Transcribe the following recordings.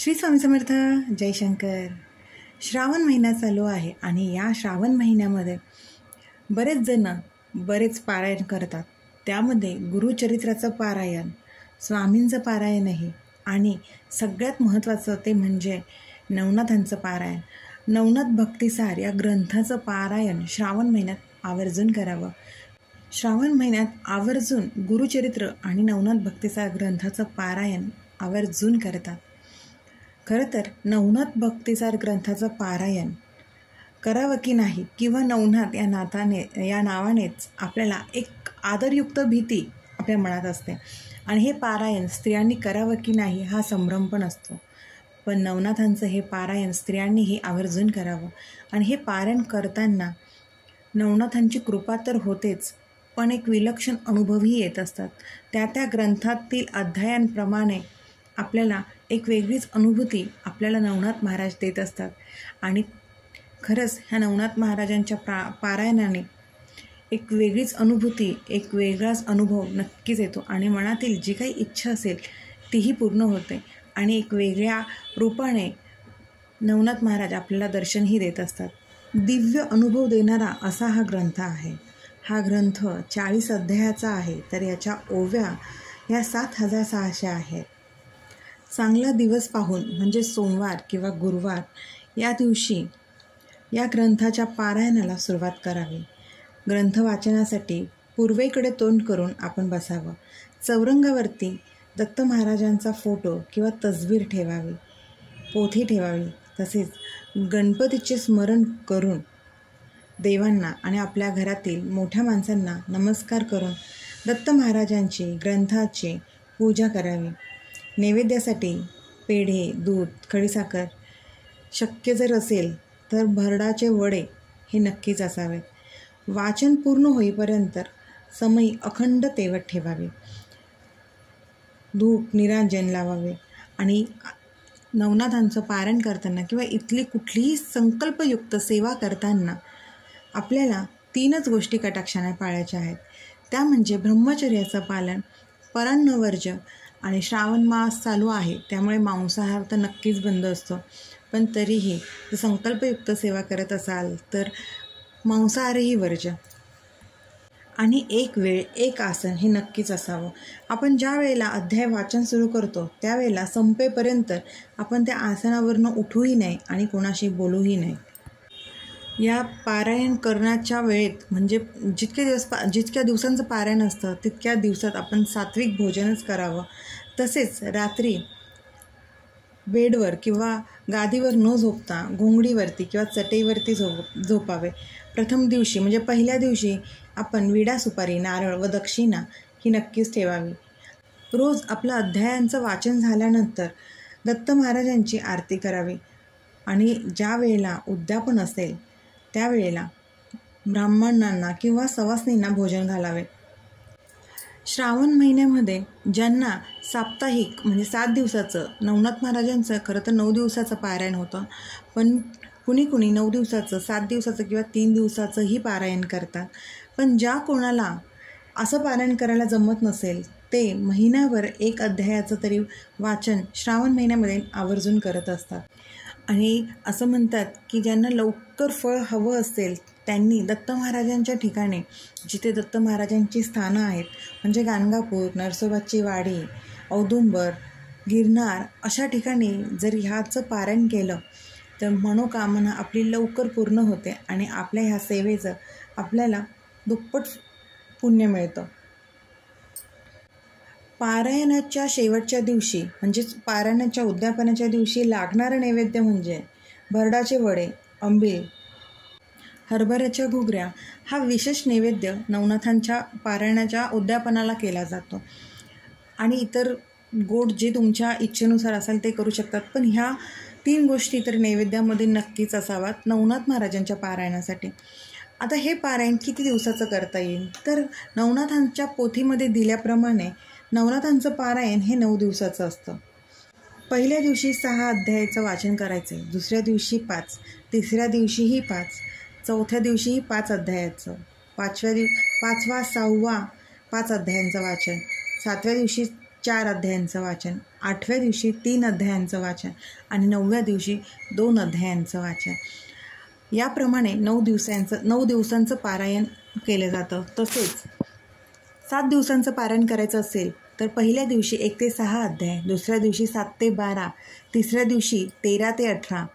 श्री स्वामी समर्थ. जयशंकर. श्रावण महिना चालू आहे आणि या श्रावण महिन्यामध्ये बरेच जण बरेच पारायण करतात. त्यामध्ये गुरुचरित्राचं पारायण, स्वामींचं पारायणही आणि सगळ्यात महत्त्वाचं ते म्हणजे नवनाथांचं पारायण. नवनाथ भक्तिसार या ग्रंथाचं पारायण श्रावण महिन्यात आवर्जून करावं. श्रावण महिन्यात आवर्जून गुरुचरित्र आणि नवनाथ भक्तिसार ग्रंथाचं पारायण आवर्जून करतात. खरं तर नवनाथ भक्तिसार ग्रंथाचं पारायण करावं की नाही किंवा नवनाथ या नावानेच आपल्याला एक आदरयुक्त भीती आपल्या मनात असते आणि हे पारायण स्त्रियांनी करावं की नाही हा संभ्रम पण असतो. पण नवनाथांचं हे पारायण स्त्रियांनीही आवर्जून करावं आणि हे पारायण करताना नवनाथांची कृपा तर होतेच, पण एक विलक्षण अनुभवही येत असतात. त्या ग्रंथातील अध्यायांप्रमाणे आपल्याला एक वेगळीच अनुभूती आपल्याला नवनाथ महाराज देत असतात आणि खरंच ह्या नवनाथ महाराजांच्या पारायणाने एक वेगळीच अनुभूती, एक वेगळाच अनुभव नक्कीच येतो आणि मनातील जी काही इच्छा असेल तीही पूर्ण होते आणि एक वेगळ्या रूपाने नवनाथ महाराज आपल्याला दर्शनही देत असतात. दिव्य अनुभव देणारा असा हा ग्रंथ आहे. हा ग्रंथ 40 अध्यायाचा आहे, तर याच्या ओव्या या 7600 आहेत. चांगला दिवस पाहून म्हणजे सोमवार किंवा गुरुवार या दिवशी या ग्रंथाच्या पारायणाला सुरुवात करावी. ग्रंथ वाचनासाठी पूर्वेकडे तोंड करून आपण बसावं. चौरंगावरती दत्त महाराजांचा फोटो किंवा तसबीर ठेवावी, पोथी ठेवावी. तसेच गणपतीचे स्मरण करून देवांना आणि आपल्या घरातील मोठ्या माणसांना नमस्कार करून दत्त महाराजांची ग्रंथाची पूजा करावी. नैवेद्यासाठी पेढे, दूध, खडीसाखर, शक्य जर असेल तर भरडाचे वडे हे नक्कीच असावेत. वाचन पूर्ण होईपर्यंत समई अखंड तेवत ठेवावे. धूप निरांजन लावावे आणि नवनाथांचं पारायण करताना किंवा इथली कुठलीही संकल्पयुक्त सेवा करताना आपल्याला 3च गोष्टी कटाक्षाने पाळायच्या आहेत. त्या म्हणजे ब्रह्मचर्याचं पालन, परान्नवर्ज्य आणि श्रावण मास चालू आहे त्यामुळे मांसाहार तर नक्कीच बंद असतो. पण तरीही जर संकल्पयुक्त सेवा करत असाल तर मांसाहारही वर्ज्य आणि एक वेळ एक आसन हे नक्कीच असावं. आपण ज्या वेळेला अध्याय वाचन सुरू करतो त्यावेळेला संपेपर्यंत आपण त्या आसनावरनं उठूही नाही आणि कोणाशी बोलूही नाही. या पारायण करण्याच्या वेळेत म्हणजे जितक्या दिवसांचं पारायण असतं तितक्या दिवसात आपण सात्विक भोजनच करावं. तसेच रात्री बेडवर किंवा गादीवर न झोपता घोंगडीवरती किंवा चटईवरती झोपावे. प्रथम दिवशी म्हणजे पहिल्या दिवशी आपण विडा, सुपारी, नारळ व दक्षिणा ही नक्कीच ठेवावी. रोज आपलं अध्यायांचं वाचन झाल्यानंतर दत्त महाराजांची आरती करावी आणि ज्या वेळेला उद्यापन असेल त्यावेळेला ब्राह्मणांना किंवा सवासणींना भोजन घालावे. श्रावण महिन्यामध्ये ज्यांना साप्ताहिक म्हणजे 7 दिवसाचं नवनाथ महाराजांचं खरं तर 9 दिवसाचं पारायण होतं, पण कुणी 9 दिवसाचं, 7 दिवसाचं किंवा 3 दिवसाचंही पारायण करतात. पण ज्या कोणाला असं पारायण करायला जमत नसेल ते महिन्याभर 1 अध्यायाचं तरी वाचन श्रावण महिन्यामध्ये आवर्जून करत असतात. आणि असं म्हणतात की ज्यांना लवकर फळ हवं असेल त्यांनी दत्त महाराजांच्या ठिकाणी जिथे दत्त महाराजांची स्थानं आहेत म्हणजे गाणगापूर, नरसोबाची वाडी, औदुंबर, गिरनार अशा ठिकाणी जर ह्याचं पारायण केलं तर मनोकामना आपली लवकर पूर्ण होते आणि आपल्या ह्या सेवेचं आपल्याला दुप्पट पुण्य मिळतं. पारायणाच्या शेवटच्या दिवशी म्हणजेच पारायणाच्या उद्यापनाच्या दिवशी लागणारं नैवेद्य म्हणजे भरडाचे वडे, आंबील, हरभऱ्याच्या घुगऱ्या हा विशेष नैवेद्य नवनाथांच्या पारायणाच्या उद्यापनाला केला जातो. आणि इतर गोड जे तुमच्या इच्छेनुसार असेल ते करू शकतात, पण ह्या 3 गोष्टी तर नैवेद्यामध्ये नक्कीच असाव्यात नवनाथ महाराजांच्या पारायणासाठी. आता हे पारायण किती दिवसाचं करता येईल तर नवनाथांच्या पोथीमध्ये दिल्याप्रमाणे नवनाथांचं पारायण हे 9 दिवसाचं असतं. पहिल्या दिवशी 6 अध्यायाचं वाचन करायचं, दुसऱ्या दिवशी 5, तिसऱ्या दिवशीही 5, चौथ्या दिवशीही 5 अध्यायाचं, 5वा 6वा 5 अध्यायांचं वाचन, 7व्या दिवशी 4 अध्यायांचं वाचन, 8व्या दिवशी 3 अध्यायांचं वाचन आणि 9व्या दिवशी 2 अध्यायांचं वाचन. याप्रमाणे 9 दिवसांचं पारायण केलं जातं. तसेच 7 दिवसांचं पारायण करायचं असेल तर पहिल्या दिवशी 1 ते 6 अध्याय, दुसऱ्या दिवशी 7 ते 12, तिसऱ्या दिवशी 13 ते 18,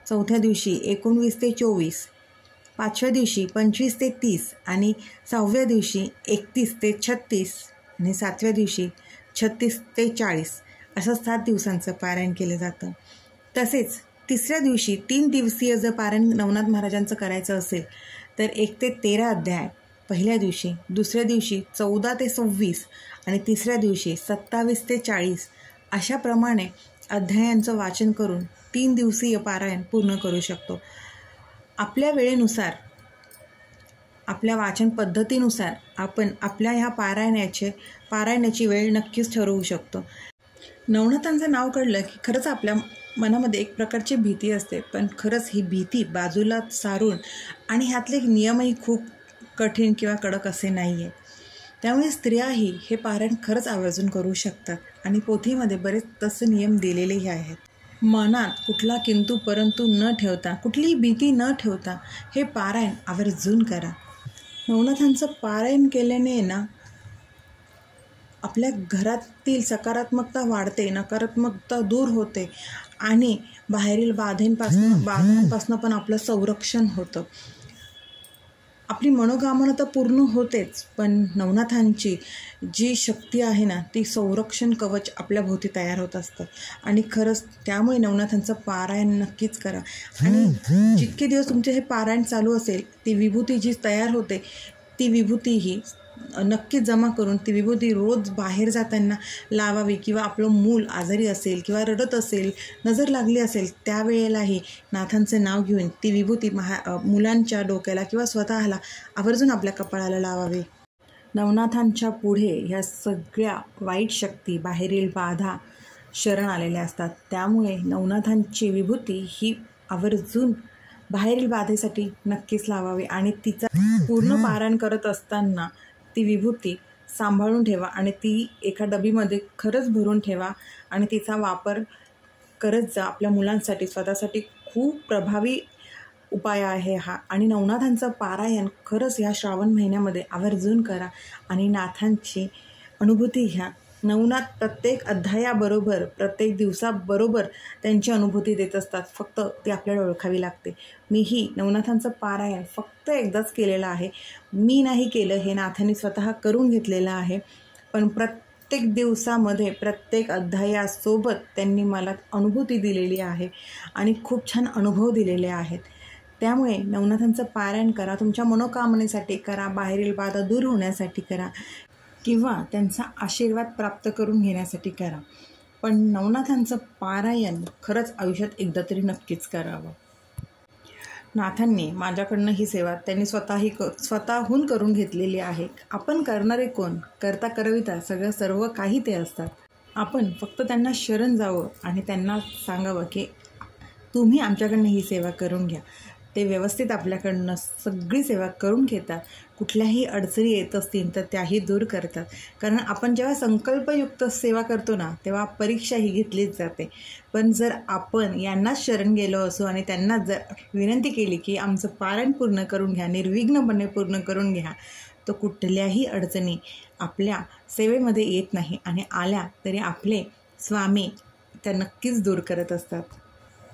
चौथ्या दिवशी 19 ते 24, 5व्या दिवशी 25 ते 30 आणि 6व्या दिवशी 31 ते 36 आणि 7व्या दिवशी 36 ते 40 असं 7 दिवसांचं पारायण केलं जातं. तसेच तिसऱ्या दिवशी 3 दिवसीय जर पारायण नवनाथ महाराजांचं करायचं असेल तर 1 ते 13 अध्याय पहिल्या दिवशी, दुसऱ्या दिवशी 14 ते 26 आणि तिसऱ्या दिवशी 27 ते 40 अशाप्रमाणे अध्यायांचं वाचन करून 3 दिवसीय पारायण पूर्ण करू शकतो. आपल्या वेळेनुसार, आपल्या वाचन पद्धतीनुसार आपण आपल्या ह्या पारायणाची वेळ नक्कीच ठरवू शकतो. नवनाथांचं नाव कळलं की खरंच आपल्या मनामध्ये एक प्रकारची भीती असते, पण खरंच ही भीती बाजूला सारून आणि ह्यातले नियमही खूप कठीण किंवा कडक असे नाही आहे. त्यामुळे स्त्रियाही हे पारायण खरंच आवर्जून करू शकतात आणि पोथीमध्ये बरेच तसे नियम दिलेलेही आहेत. मनात कुठला किंतु परंतु न ठेवता, कुठलीही भीती न ठेवता हे पारायण आवर्जून करा. नवनाथांचं पारायण केल्याने ना आपल्या घरातील सकारात्मकता वाढते, नकारात्मकता दूर होते आणि बाहेरील बाधांपासून पण आपलं संरक्षण होतं. आपली मनोकामना तर पूर्ण होतेच, पण नवनाथांची जी शक्ती आहे ना ती संरक्षण कवच आपल्या भोवती तयार होत असतं. आणि खरंच त्यामुळे नवनाथांचं पारायण नक्कीच करा. आणि जितके दिवस तुमचे हे पारायण चालू असेल ती विभूती जी तयार होते ती विभूती ही नक्कीच जमा करून ती विभूती रोज बाहेर जाताना लावावी. किंवा आपलं मूल आजारी असेल किंवा रडत असेल, नजर लागली असेल, त्यावेळेलाही नाथांचं नाव घेऊन ती विभूती मुलांच्या डोक्याला किंवा स्वतःला आवर्जून आपल्या कपाळाला लावावी. नवनाथांच्या पुढे ह्या सगळ्या वाईट शक्ती, बाहेरील बाधा शरण आलेल्या असतात. त्यामुळे नवनाथांची विभूती ही आवर्जून बाहेरील बाधेसाठी नक्कीच लावावी आणि तिचा पूर्ण पारायण करत असताना ती विभूती सांभाळून ठेवा आणि ती एका डबीमध्ये खरंच भरून ठेवा आणि तिचा वापर करत जा. आपल्या मुलांसाठी, स्वतःसाठी खूप प्रभावी उपाय आहे हा. आणि नवनाथांचं पारायण खरंच ह्या श्रावण महिन्यामध्ये आवर्जून करा आणि नाथांची अनुभूती घ्या. नवनाथ प्रत्येक अध्यायाबरोबर, प्रत्येक दिवसाबरोबर त्यांची अनुभूती देत असतात. फक्त ती आपल्याला ओळखावी लागते. मीही नवनाथांचं पारायण फक्त एकदाच केलेलं आहे. मी नाही केलं, हे नाथांनी स्वतः करून घेतलेलं आहे. पण प्रत्येक दिवसामध्ये, प्रत्येक अध्यायासोबत त्यांनी मला अनुभूती दिलेली आहे आणि खूप छान अनुभव दिलेले आहेत. त्यामुळे नवनाथांचं पारायण करा. तुमच्या मनोकामनेसाठी करा, बाहेरील बाधा दूर होण्यासाठी करा किंवा त्यांचा आशीर्वाद प्राप्त करून घेण्यासाठी करा. पण नवनाथांचं पारायण खरंच आयुष्यात एकदा तरी नक्कीच करावं. नाथांनी माझ्याकडनं ही सेवा त्यांनी स्वतःहून करून घेतलेली आहे. आपण करणारे कोण? करता करविता सर्व काही ते असतात. आपण फक्त त्यांना शरण जावं आणि त्यांना सांगावं की तुम्ही आमच्याकडनं ही सेवा करून घ्या. ते व्यवस्थित आपल्याकडनं सगळी सेवा करून घेतात. कुठल्याही अडचणी येत असतील तर त्याही दूर करतात. कारण आपण जेव्हा संकल्पयुक्त सेवा करतो ना तेव्हा परीक्षा ही घेतलीच जाते. पण जर आपण यांनाच शरण गेलो असो आणि त्यांना जर विनंती केली की आमचं पारायण पूर्ण करून घ्या, निर्विघ्नपणे पूर्ण करून घ्या, तर कुठल्याही अडचणी आपल्या सेवेमध्ये येत नाही आणि आल्या तरी आपले स्वामी त्या नक्कीच दूर करत असतात.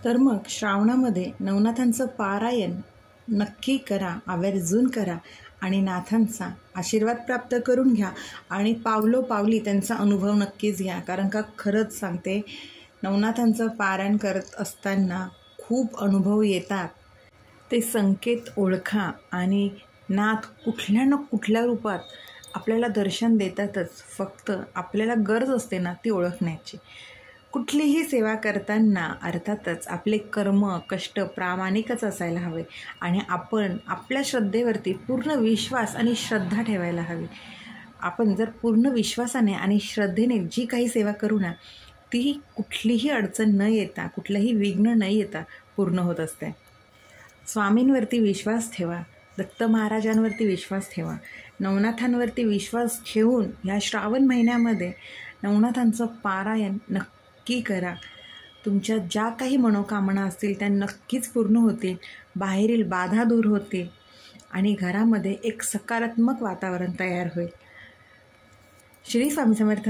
तर मग श्रावणामध्ये नवनाथांचं पारायण नक्की करा, आवर्जून करा आणि नाथांचा आशीर्वाद प्राप्त करून घ्या आणि पावलोपावली त्यांचा अनुभव नक्कीच घ्या. कारण का खरंच सांगते, नवनाथांचं पारायण करत असताना खूप अनुभव येतात. ते संकेत ओळखा आणि नाथ कुठल्या ना कुठल्या रूपात आपल्याला दर्शन देतातच. फक्त आपल्याला गरज असते ना ती ओळखण्याची. कुठलीही सेवा करताना अर्थातच आपले कर्म, कष्ट प्रामाणिकच असायला हवे आणि आपण आपल्या श्रद्धेवरती पूर्ण विश्वास आणि श्रद्धा ठेवायला हवी. आपण जर पूर्ण विश्वासाने आणि श्रद्धेने जी काही सेवा करू ना ती कुठलीही अडचण न येता, कुठलंही विघ्न न येता पूर्ण होत असते. स्वामींवरती विश्वास ठेवा, दत्त महाराजांवरती विश्वास ठेवा, नवनाथांवरती विश्वास ठेवून ह्या श्रावण महिन्यामध्ये नवनाथांचं पारायण नक्की करा. तुमच्या ज्या काही मनोकामना असतील त्या नक्कीच पूर्ण होतील, बाहेरील बाधा दूर होतील आणि घरामध्ये एक सकारात्मक वातावरण तयार होईल. श्री स्वामी समर्थ.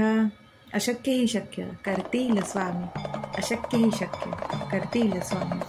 अशक्य ही शक्य करतील स्वामी, अशक्य ही शक्य करतील स्वामी.